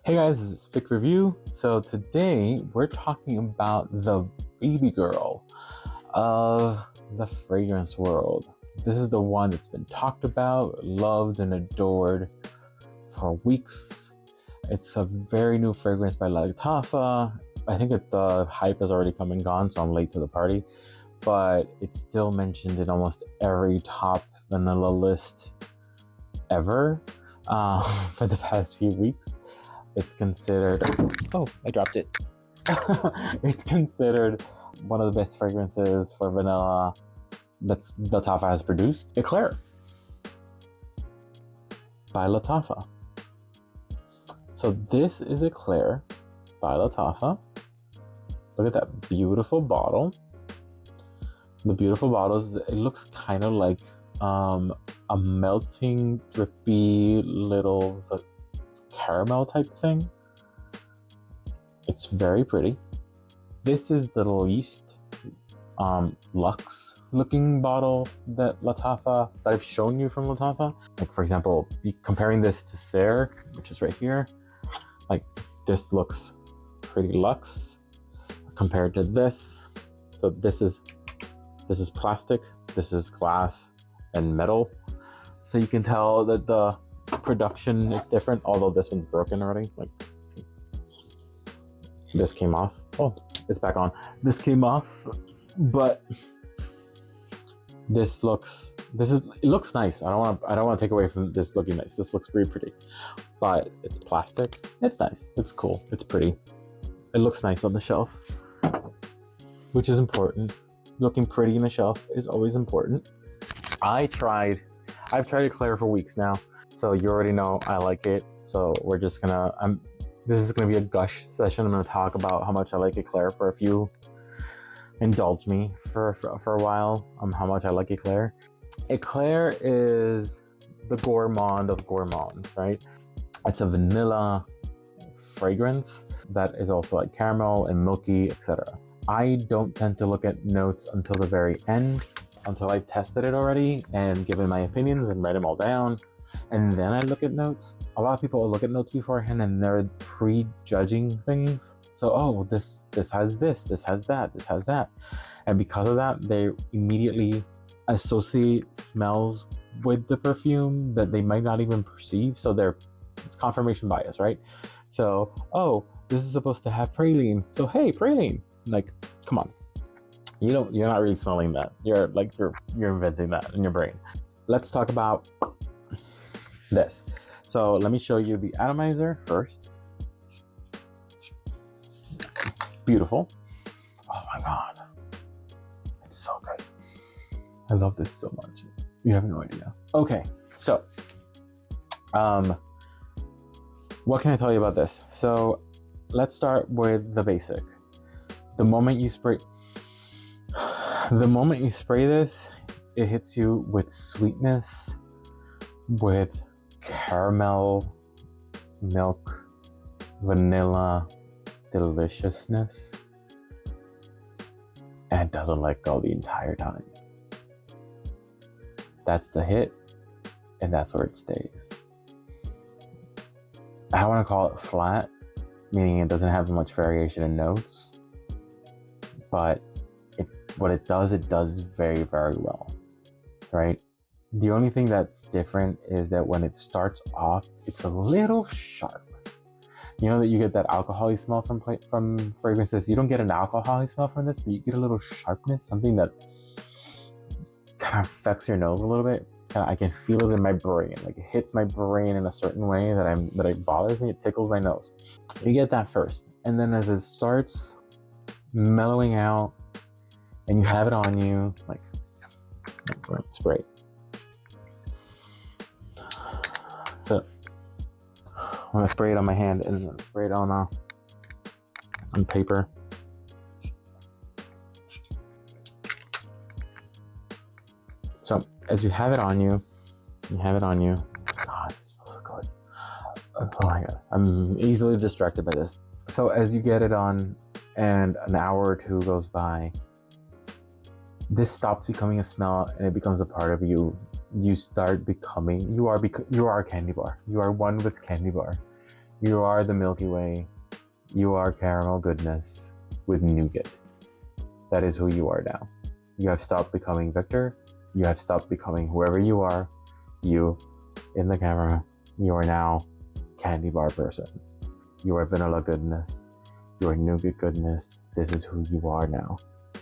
Hey guys, this is Fic Review. So today we're talking about the baby girl of the fragrance world. This is the one that's been talked about, loved, and adored for weeks. It's a very new fragrance by Lattafa. I think that the hype has already come and gone, so I'm late to the party. But it's still mentioned in almost every top vanilla list ever for the past few weeks. It's considered, oh, I dropped it. It's considered one of the best fragrances for vanilla that Lattafa has produced. Eclaire by Lattafa. So this is Eclaire by Lattafa. Look at that beautiful bottle. The beautiful bottles, it looks kind of like a melting, drippy little caramel type thing. It's very pretty. This is the least luxe looking bottle that I've shown you from Lattafa. Like, for example, comparing this to Serre, which is right here, like this looks pretty luxe compared to this. So this is plastic, this is glass and metal. So you can tell that the production is different, although this one's broken already. Like, this came off. Oh, it's back on. This came off, but it looks nice. I don't want to take away from this looking nice. This looks pretty pretty, but it's plastic. It's nice. It's cool. It's pretty. It looks nice on the shelf, which is important. Looking pretty on the shelf is always important. I've tried Eclaire for weeks now, so you already know I like it. So we're just gonna, this is gonna be a gush session. I'm gonna talk about how much I like Eclaire for a few. Indulge me for a while on how much I like Eclaire. Eclaire is the gourmand of gourmands, right? It's a vanilla fragrance that is also like caramel and milky, etc. I don't tend to look at notes until the very end, until I've tested it already and given my opinions and write them all down, and then I look at notes. A lot of people look at notes beforehand and they're prejudging things. So, oh, this has this has that, this has that. And because of that, they immediately associate smells with the perfume that they might not even perceive. So it's confirmation bias, right? So, oh, this is supposed to have praline. So, hey, praline. Like, come on. You're not really smelling that. You're inventing that in your brain. Let's talk about this. So let me show you the atomizer first. Beautiful. Oh my God. It's so good. I love this so much. You have no idea. Okay, so what can I tell you about this? So let's start with the basic. The moment you spray this, it hits you with sweetness, with caramel, milk, vanilla, deliciousness, and it doesn't let go the entire time. That's the hit, and that's where it stays. I don't want to call it flat, meaning it doesn't have much variation in notes, but what it does very, very well, right? The only thing that's different is that when it starts off, it's a little sharp. You know that you get that alcohol-y smell from fragrances. You don't get an alcohol-y smell from this, but you get a little sharpness, something that kind of affects your nose a little bit. I can feel it in my brain, like it hits my brain in a certain way that it bothers me. It tickles my nose. You get that first, and then as it starts mellowing out, and you have it on you, like spray. So I'm gonna spray it on my hand and then spray it on paper. So as you have it on you, God, it smells so good. Oh my God, I'm easily distracted by this. So as you get it on and an hour or two goes by, this stops becoming a smell and it becomes a part of you. You start becoming, you are candy bar. You are one with candy bar. You are the Milky Way. You are caramel goodness with nougat. That is who you are now. You have stopped becoming Victor. You have stopped becoming whoever you are. You, in the camera, you are now candy bar person. You are vanilla goodness. You are nougat goodness. This is who you are now.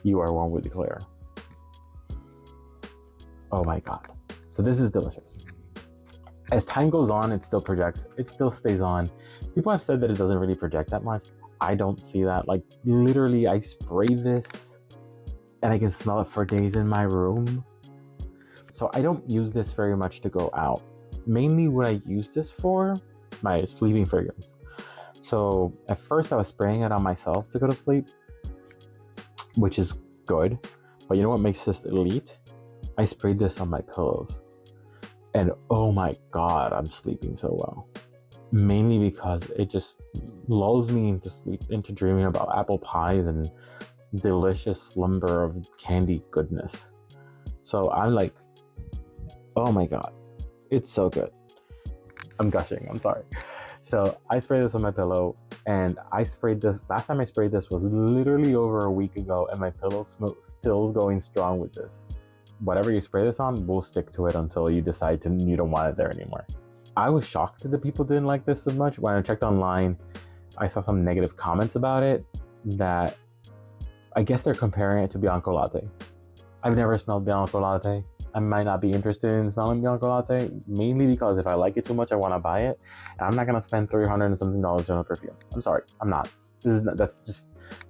You are one with Eclaire. Oh my God. So this is delicious. As time goes on, it still projects. It still stays on. People have said that it doesn't really project that much. I don't see that. Like, literally, I spray this and I can smell it for days in my room. So I don't use this very much to go out. Mainly what I use this for, my sleeping fragrance. So at first I was spraying it on myself to go to sleep, which is good. But you know what makes this elite? I sprayed this on my pillows. And oh my God, I'm sleeping so well. Mainly because it just lulls me into sleep, into dreaming about apple pies and delicious slumber of candy goodness. So I'm like, oh my God, it's so good. I'm gushing, I'm sorry. So I sprayed this on my pillow, and I sprayed this, last time I sprayed this was literally over a week ago, and my pillow still is going strong with this. Whatever you spray this on will stick to it until you decide you don't want it there anymore. I was shocked that the people didn't like this so much. When I checked online, I saw some negative comments about it that I guess they're comparing it to Bianco Latte. I've never smelled Bianco Latte. I might not be interested in smelling Bianco Latte, mainly because if I like it too much, I want to buy it. And I'm not going to spend $300 and something on a perfume. I'm sorry, I'm not. It's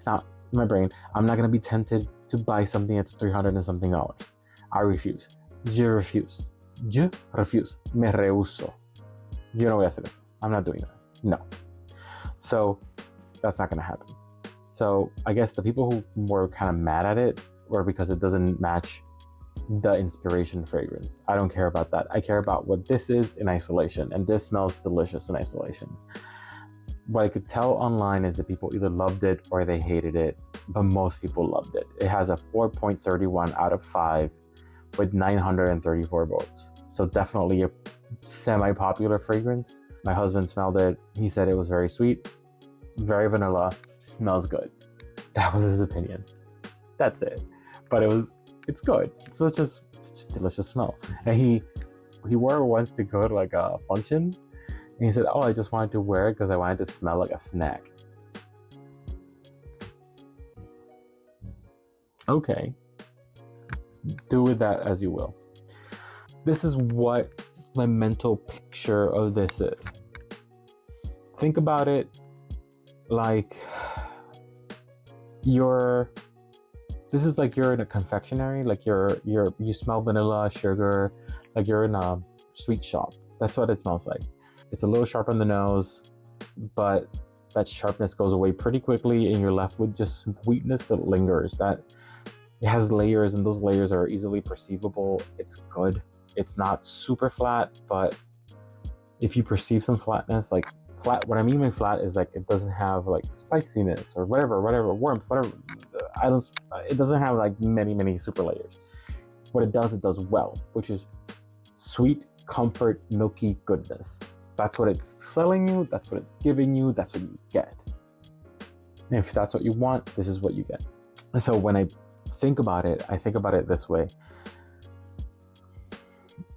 not in my brain. I'm not going to be tempted to buy something that's $300 and something. I refuse. Je refuse. Je refuse. Me rehuso. Yo no voy a hacer eso. I'm not doing that. No. So that's not going to happen. So I guess the people who were kind of mad at it were because it doesn't match the inspiration fragrance. I don't care about that. I care about what this is in isolation, and this smells delicious in isolation. What I could tell online is that people either loved it or they hated it, but most people loved it. It has a 4.31 out of 5 with 934 votes. So definitely a semi-popular fragrance. My husband smelled it. He said it was very sweet, very vanilla, smells good. That was his opinion. That's it. But it's good. It's such a delicious smell. And he wore it once to go to like a function. And he said, oh, I just wanted to wear it because I wanted to smell like a snack. Okay. Do with that as you will. This is what my mental picture of this is. Think about it like this is like you're in a confectionery, like you smell vanilla, sugar, like you're in a sweet shop. That's what it smells like. It's a little sharp on the nose, but that sharpness goes away pretty quickly and you're left with just sweetness that lingers. That it has layers, and those layers are easily perceivable. It's good. It's not super flat, but if you perceive some flatness, like flat, what I mean by flat is like it doesn't have like spiciness or whatever, warmth, whatever. It doesn't have like many super layers. What it does well, which is sweet, comfort, milky goodness. That's what it's selling you. That's what it's giving you. That's what you get. And if that's what you want, this is what you get. So when I think about it, I think about it this way.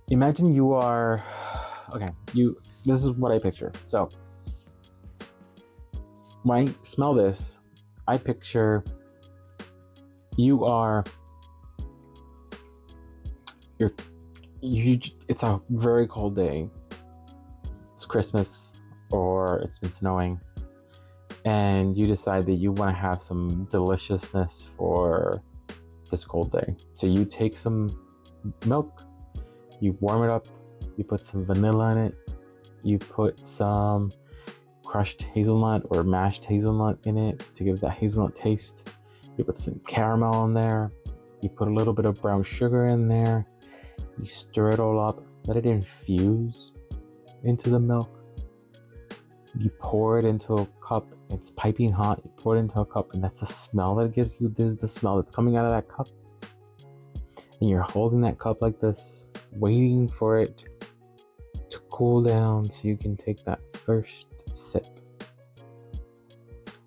Imagine you are, this is what I picture. So when I smell this, I picture it's a very cold day. It's Christmas or it's been snowing, and you decide that you want to have some deliciousness for this cold day. So you take some milk, you warm it up, you put some vanilla in it, you put some crushed hazelnut or mashed hazelnut in it to give that hazelnut taste. You put some caramel in there, you put a little bit of brown sugar in there, you stir it all up, let it infuse into the milk. You pour it into a cup, it's piping hot, you pour it into a cup, and that's the smell that it gives you. This is the smell that's coming out of that cup. And you're holding that cup like this, waiting for it to cool down so you can take that first sip.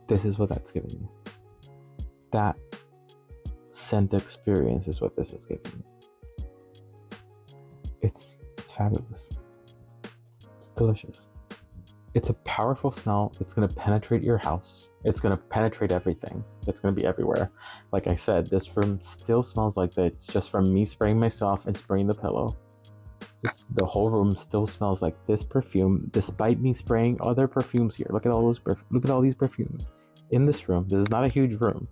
This is what that's giving you. That scent experience is what this is giving you. It's fabulous. It's delicious. It's a powerful smell. It's going to penetrate your house. It's going to penetrate everything. It's going to be everywhere. Like I said, this room still smells like that. It's just from me spraying myself and spraying the pillow. The whole room still smells like this perfume, despite me spraying other perfumes here. Look at all those. Look at all these perfumes in this room. This is not a huge room.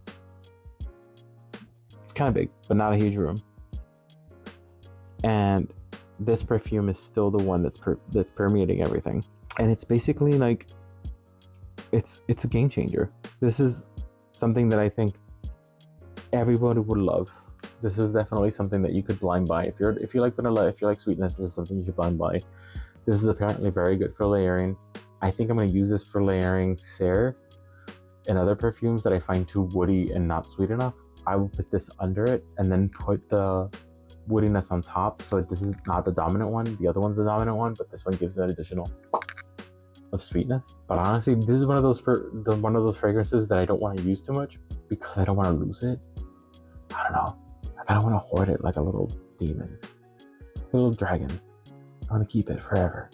It's kind of big, but not a huge room. And this perfume is still the one that's permeating everything. And it's basically like, it's a game changer. This is something that I think everybody would love. This is definitely something that you could blind buy. If you like vanilla, if you like sweetness, this is something you should blind buy. This is apparently very good for layering. I think I'm going to use this for layering Serre and other perfumes that I find too woody and not sweet enough. I will put this under it and then put the woodiness on top. So this is not the dominant one. The other one's the dominant one, but this one gives that additional of sweetness. But honestly, this is one of those fragrances that I don't want to use too much because I don't want to lose it. I don't know. I kind of want to hoard it like a little demon, a little dragon. I want to keep it forever.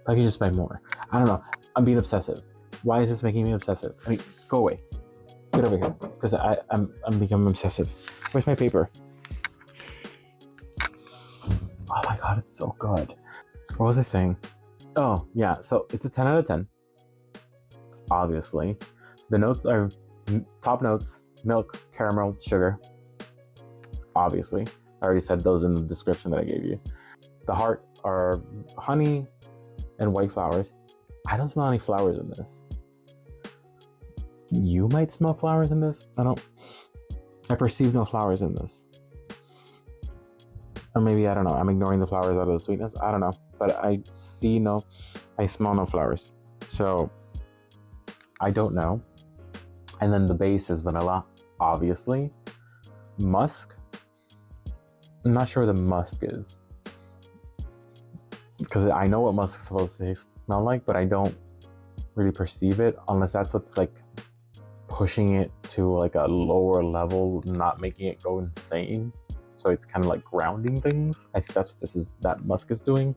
I can just buy more. I don't know. I'm being obsessive. Why is this making me obsessive? I mean, go away. Get over here, because I'm becoming obsessive. Where's my paper? Oh my god, it's so good. What was I saying? Oh yeah, so it's a 10 out of 10. Obviously, the notes are top notes: milk, caramel, sugar. Obviously, I already said those in the description that I gave you. The heart are honey and white flowers. I don't smell any flowers in this. You might smell flowers in this. I perceive no flowers in this. Or maybe, I don't know, I'm ignoring the flowers out of the sweetness. I don't know. But I smell no flowers. So, I don't know. And then the base is vanilla, obviously. Musk. I'm not sure what the musk is. Because I know what musk is supposed to smell like, but I don't really perceive it unless that's what's like pushing it to like a lower level, not making it go insane. So it's kind of like grounding things. I think that's what that musk is doing.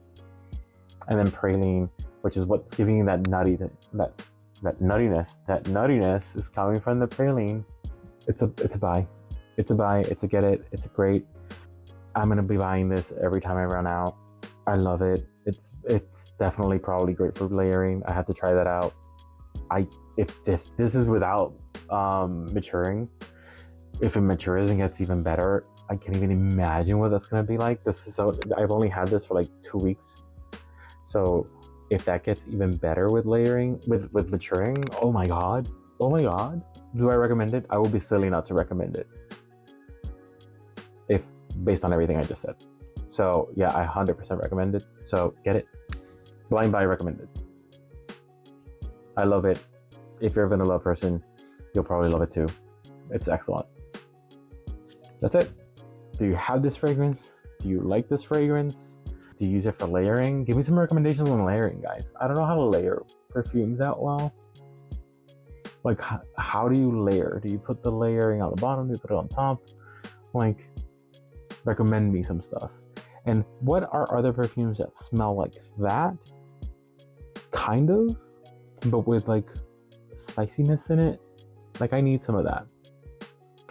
And then praline, which is what's giving you that nuttiness. That nuttiness is coming from the praline. It's a buy. It's a buy. It's a get it. It's a great. I'm gonna be buying this every time I run out. I love it. It's definitely probably great for layering. I have to try that out. If this is without maturing. If it matures and gets even better, I can't even imagine what that's gonna be like. I've only had this for like 2 weeks. So if that gets even better with layering, with maturing, oh my god. Do I recommend it? I will be silly not to recommend it. If based on everything I just said. So yeah, I 100% recommend it. So get it. Blind buy recommended. I love it. If you're a vanilla person, you'll probably love it too. It's excellent. That's it. Do you have this fragrance? Do you like this fragrance? Do you use it for layering? Give me some recommendations on layering, guys. I don't know how to layer perfumes that well. Like, how do you layer? Do you put the layering on the bottom? Do you put it on top? Like, recommend me some stuff. And what are other perfumes that smell like that? Kind of, but with like spiciness in it. Like, I need some of that.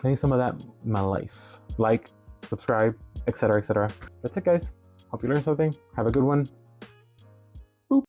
I need some of that in my life. Like, subscribe, etc., etc. That's it, guys. Hope you learned something. Have a good one.